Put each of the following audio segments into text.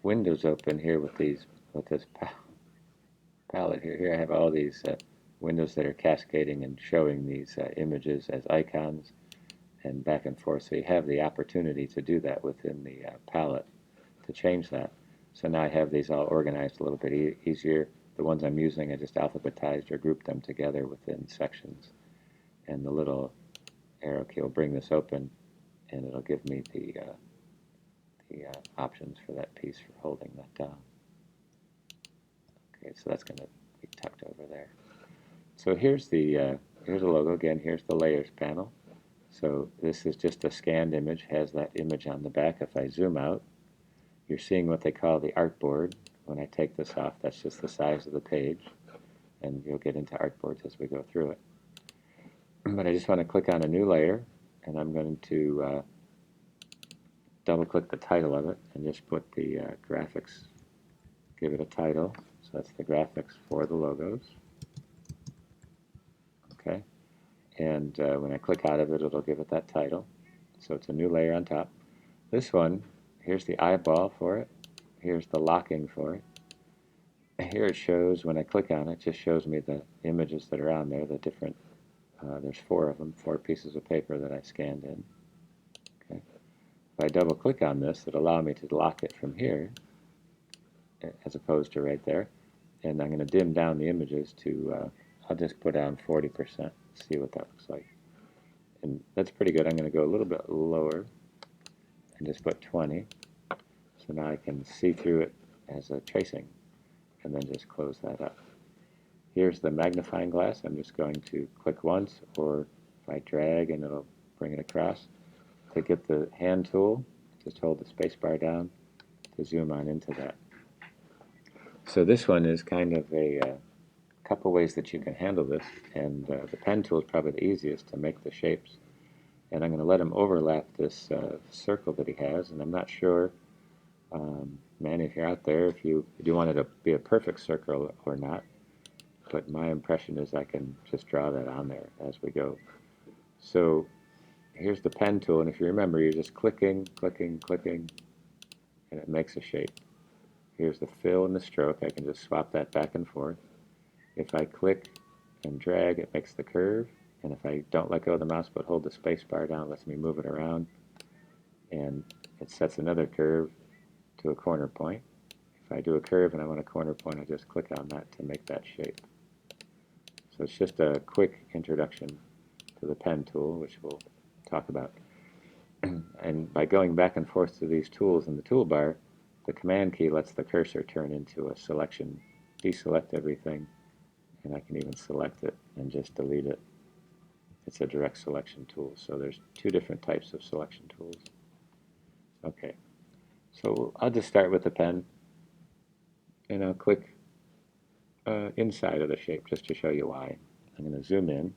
windows open here with this palette here. Here I have all these windows that are cascading and showing these images as icons and back and forth. So you have the opportunity to do that within the palette to change that. So now I have these all organized a little bit easier. The ones I'm using, I just alphabetized or grouped them together within sections. And the little arrow key will bring this open, and it'll give me the options for that piece for holding that down. Okay, so that's going to be tucked over there. So here's the logo again. Here's the layers panel. So this is just a scanned image, has that image on the back. If I zoom out, you're seeing what they call the artboard. When I take this off, that's just the size of the page, and you'll get into artboards as we go through it. But I just want to click on a new layer, and I'm going to double-click the title of it and just put the graphics, give it a title. So that's the graphics for the logos. Okay, and when I click out of it, it'll give it that title. So it's a new layer on top. This one, here's the eyeball for it. Here's the locking for it. Here it shows, when I click on it, just shows me the images that are on there, the different, there's 4 of them, 4 pieces of paper that I scanned in. Okay. If I double click on this, it'll allow me to lock it from here, as opposed to right there. And I'm going to dim down the images to, I'll just put down 40%, see what that looks like. And that's pretty good. I'm going to go a little bit lower and just put 20. So now I can see through it as a tracing, and then just close that up. Here's the magnifying glass. I'm just going to click once, or if I drag and it'll bring it across. To get the hand tool, just hold the space bar down to zoom on into that. So this one is kind of a couple ways that you can handle this, and the pen tool is probably the easiest to make the shapes. And I'm going to let him overlap this circle that he has, and I'm not sure, Manny, if you're out there, if you want it to be a perfect circle or not, but my impression is I can just draw that on there as we go. So here's the pen tool, and if you remember, you're just clicking, clicking, clicking, and it makes a shape. Here's the fill and the stroke. I can just swap that back and forth. If I click and drag, it makes the curve, and if I don't let go of the mouse but hold the space bar down, it lets me move it around, and it sets another curve to a corner point. If I do a curve and I want a corner point, I just click on that to make that shape. So it's just a quick introduction to the pen tool, which we'll talk about. And by going back and forth to these tools in the toolbar, the command key lets the cursor turn into a selection, deselect everything, and I can even select it and just delete it. It's a direct selection tool, so there's 2 different types of selection tools. Okay, so I'll just start with the pen, and I'll click inside of the shape just to show you why. I'm going to zoom in.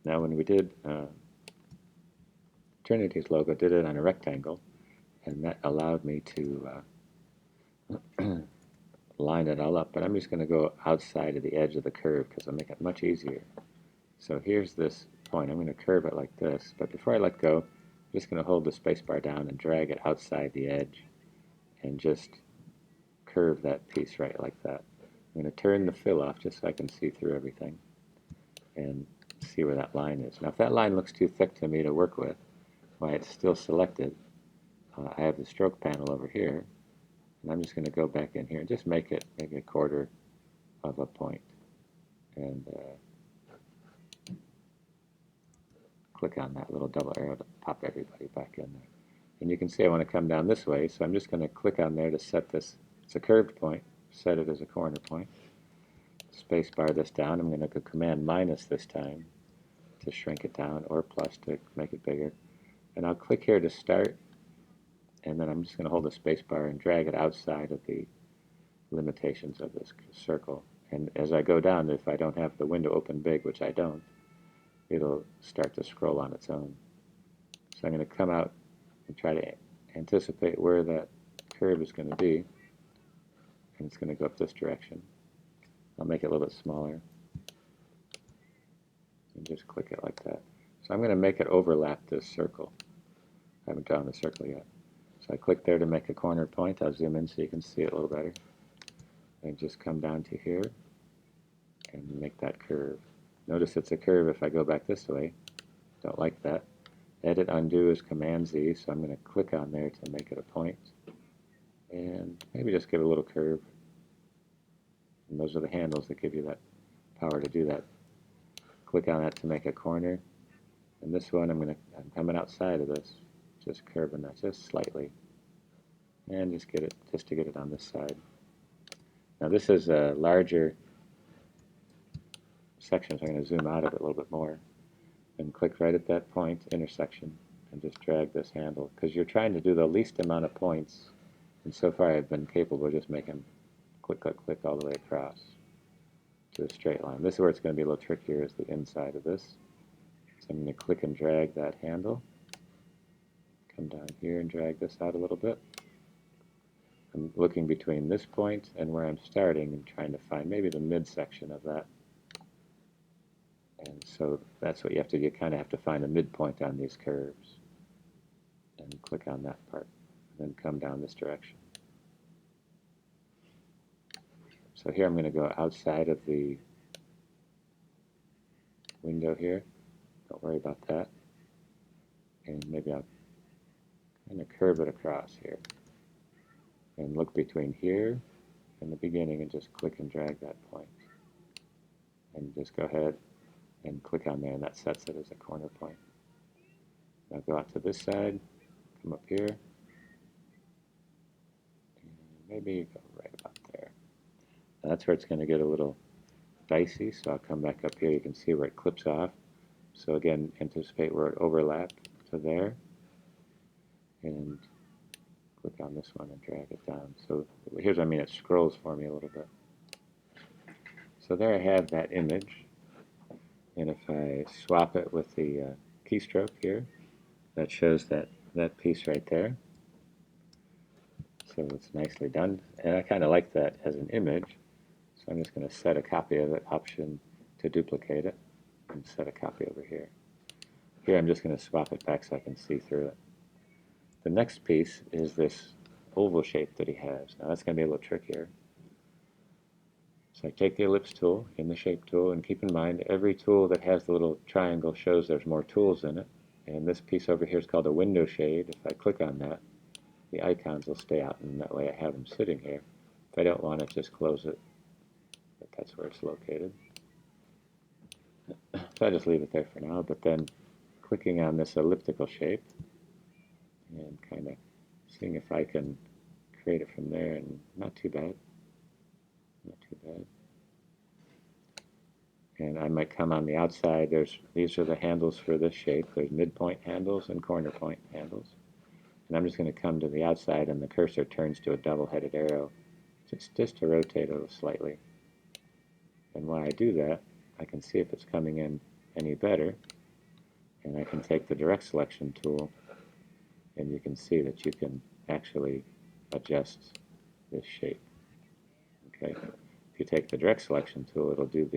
Now when we did Trinity's logo, did it on a rectangle, and that allowed me to line it all up, but I'm just going to go outside of the edge of the curve because it'll make it much easier. So here's this point. I'm going to curve it like this, but before I let go, I'm just going to hold the spacebar down and drag it outside the edge and just curve that piece right like that. I'm going to turn the fill off just so I can see through everything and see where that line is. Now if that line looks too thick to me to work with, why it's still selected, I have the stroke panel over here, and I'm just going to go back in here and just make it maybe a quarter of a point, and click on that little double arrow to pop everybody back in there. And you can see I want to come down this way, so I'm just going to click on there to set this. It's a curved point, set it as a corner point. Space bar this down. I'm going to go Command minus this time to shrink it down, or plus to make it bigger. And I'll click here to start, and then I'm just going to hold the space bar and drag it outside of the limitations of this circle. And as I go down, if I don't have the window open big, which I don't, it'll start to scroll on its own. So I'm going to come out and try to anticipate where that curve is going to be, and it's going to go up this direction. I'll make it a little bit smaller and just click it like that. So I'm going to make it overlap this circle. I haven't drawn the circle yet. So So I click there to make a corner point. I'll zoom in so you can see it a little better. And just come down to here and make that curve. Notice it's a curve if I go back this way. Don't like that. Edit undo is Command Z, so I'm going to click on there to make it a point. And maybe just give it a little curve. And those are the handles that give you that power to do that. Click on that to make a corner. And this one, I'm coming outside of this, just curving that just slightly. And just to get it on this side. Now this is a larger section, so I'm going to zoom out of it a little bit more. And click right at that point, intersection, and just drag this handle. Because you're trying to do the least amount of points. And so far I've been capable of just making click, click, click all the way across to a straight line. This is where it's going to be a little trickier, is the inside of this. So I'm going to click and drag that handle. Come down here and drag this out a little bit. I'm looking between this point and where I'm starting and trying to find maybe the midsection of that. And so that's what you have to do. You kind of have to find a midpoint on these curves. And click on that part. And then come down this direction. So here I'm going to go outside of the window here. Don't worry about that. And maybe I'll kind of curve it across here. And look between here and the beginning and just click and drag that point. And just go ahead and click on there, and that sets it as a corner point. Now go out to this side, come up here, and maybe go right about there. Now that's where it's going to get a little dicey, so I'll come back up here. You can see where it clips off. So again, anticipate where it overlapped to there, and click on this one and drag it down. So here's what I mean, it scrolls for me a little bit. So there I have that image, and if I swap it with the keystroke here, that shows that piece right there. So it's nicely done, and I kind of like that as an image, so I'm just going to set a copy of it, Option to duplicate it, and set a copy over here. Here I'm just going to swap it back so I can see through it. The next piece is this oval shape that he has. Now that's going to be a little trickier. So I take the ellipse tool in the shape tool, and keep in mind every tool that has the little triangle shows there's more tools in it. And this piece over here is called a window shade. If I click on that, the icons will stay out, and that way I have them sitting here. If I don't want it, just close it. But that's where it's located. So I just leave it there for now, but then clicking on this elliptical shape and kind of seeing if I can create it from there, and not too bad. Not too bad. And I might come on the outside. These are the handles for this shape. There's midpoint handles and corner point handles. And I'm just going to come to the outside, and the cursor turns to a double-headed arrow, just to rotate it a little slightly. And when I do that, I can see if it's coming in any better. And I can take the direct selection tool, and you can see that you can actually adjust this shape. Okay. If you take the direct selection tool, it'll do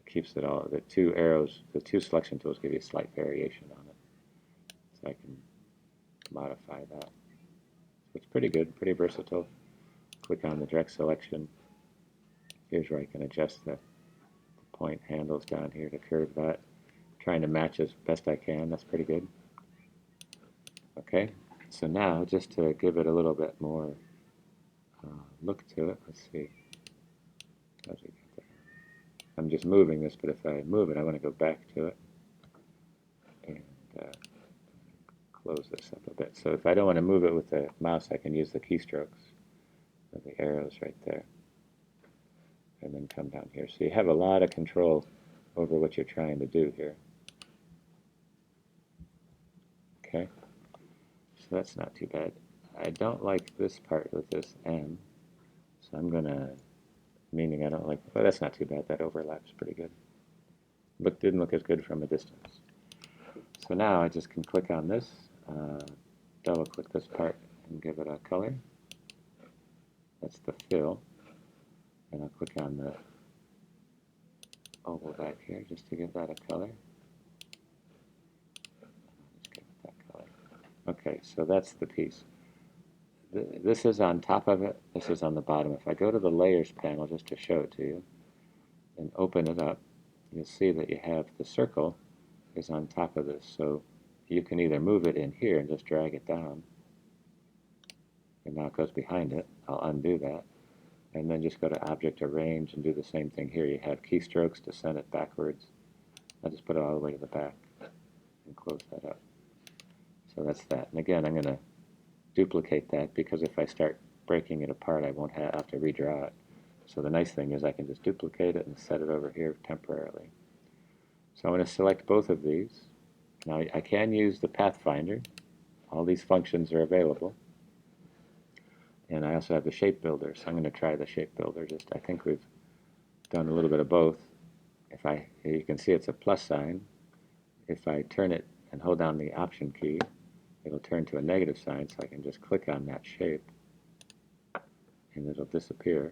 keeps it all. The two arrows, the two selection tools give you a slight variation on it. So I can modify that. So it's pretty good, pretty versatile. Click on the direct selection. Here's where I can adjust the point handles down here to curve that. Trying to match as best I can. That's pretty good. Okay, so now just to give it a little bit more look to it, let's see. How's it get there? I'm just moving this, but if I move it, I want to go back to it and close this up a bit. So if I don't want to move it with the mouse, I can use the keystrokes of the arrows right there, and then come down here. So you have a lot of control over what you're trying to do here. Okay, so that's not too bad. I don't like this part with this M, so I'm gonna, meaning I don't like, well, that's not too bad. That overlaps pretty good. But didn't look as good from a distance. So now I just can click on this, double click this part and give it a color. That's the fill. And I'll click on the oval back here just to give that a color. Just give it that color. Okay, so that's the piece. This is on top of it, this is on the bottom. If I go to the Layers panel just to show it to you, and open it up, you'll see that you have the circle is on top of this. So you can either move it in here and just drag it down, and now it goes behind it. I'll undo that. And then just go to Object, Arrange, and do the same thing here. You have keystrokes to send it backwards. I'll just put it all the way to the back and close that up. So that's that. And again, I'm going to duplicate that because if I start breaking it apart, I won't have to redraw it. So the nice thing is I can just duplicate it and set it over here temporarily. So I'm going to select both of these. Now I can use the Pathfinder. All these functions are available. And I also have the Shape Builder, so I'm going to try the Shape Builder. I think we've done a little bit of both. You can see it's a plus sign. If I turn it and hold down the Option key, it'll turn to a negative sign, so I can just click on that shape and it'll disappear.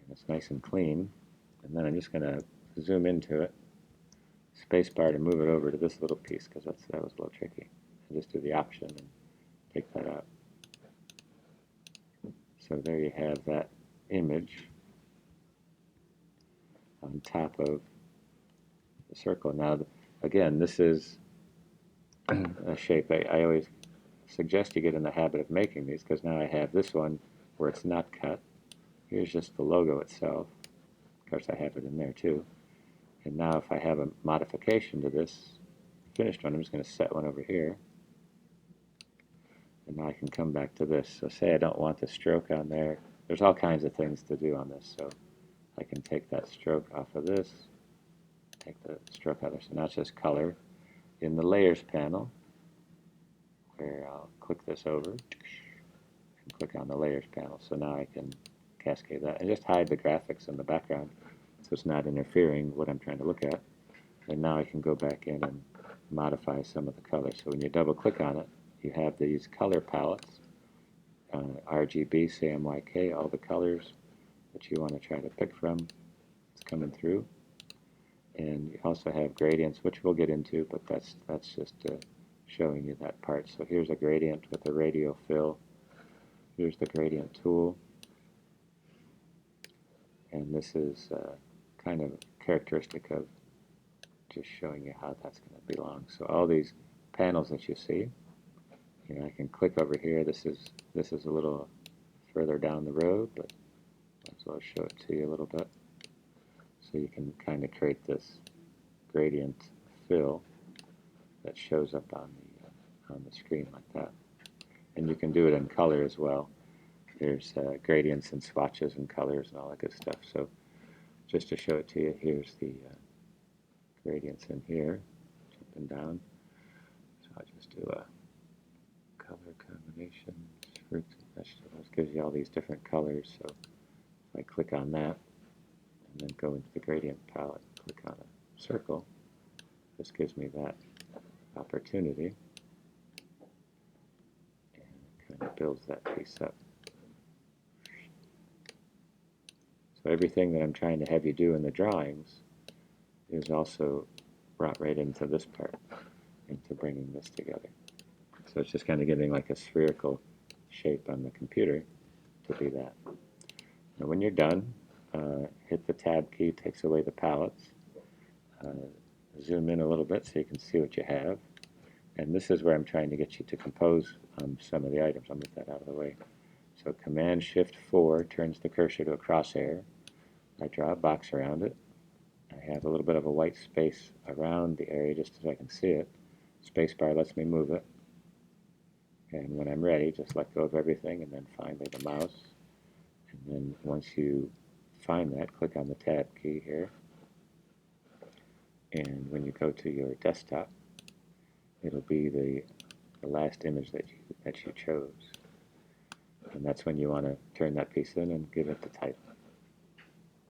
And it's nice and clean. And then I'm just going to zoom into it, spacebar to move it over to this little piece because that was a little tricky. And just do the Option and take that out. So there you have that image on top of the circle. Now, again, this is a shape. I always suggest you get in the habit of making these because now I have this one where it's not cut. Here's just the logo itself. Of course, I have it in there too. And now if I have a modification to this finished one, I'm just going to set one over here. And now I can come back to this. So say I don't want the stroke on there. There's all kinds of things to do on this. So I can take that stroke off of this, take the stroke out of there. So now it's just color. In the Layers panel, where I'll click this over and click on the Layers panel. So now I can cascade that and just hide the graphics in the background so it's not interfering with what I'm trying to look at. And now I can go back in and modify some of the colors. So when you double click on it, you have these color palettes, RGB, CMYK, all the colors that you want to try to pick from. It's coming through. And you also have gradients, which we'll get into, but that's just showing you that part. So here's a gradient with a radial fill. Here's the gradient tool. And this is kind of characteristic of just showing you how that's going to belong. So all these panels that you see, I can click over here. This is a little further down the road, but as well show it to you a little bit. So you can kind of create this gradient fill that shows up on the screen like that. And you can do it in color as well. There's gradients and swatches and colors and all that good stuff. So just to show it to you, here's the gradients in here, jumping down. So I'll just do a color combination, fruits and vegetables. Gives you all these different colors. So if I click on that and then go into the gradient palette, click on a circle, this gives me that opportunity and kind of builds that piece up. So everything that I'm trying to have you do in the drawings is also brought right into this part, into bringing this together. So it's just kind of giving like a spherical shape on the computer to be that. Now when you're done, hit the Tab key, takes away the palettes. Zoom in a little bit so you can see what you have. And this is where I'm trying to get you to compose some of the items. I'll move that out of the way. So Command-Shift-4 turns the cursor to a crosshair. I draw a box around it. I have a little bit of a white space around the area just so I can see it. Spacebar lets me move it. And when I'm ready, just let go of everything and then find the mouse. And then once you find that, click on the Tab key here. And when you go to your desktop, it'll be the last image that you chose. And that's when you want to turn that piece in and give it the title.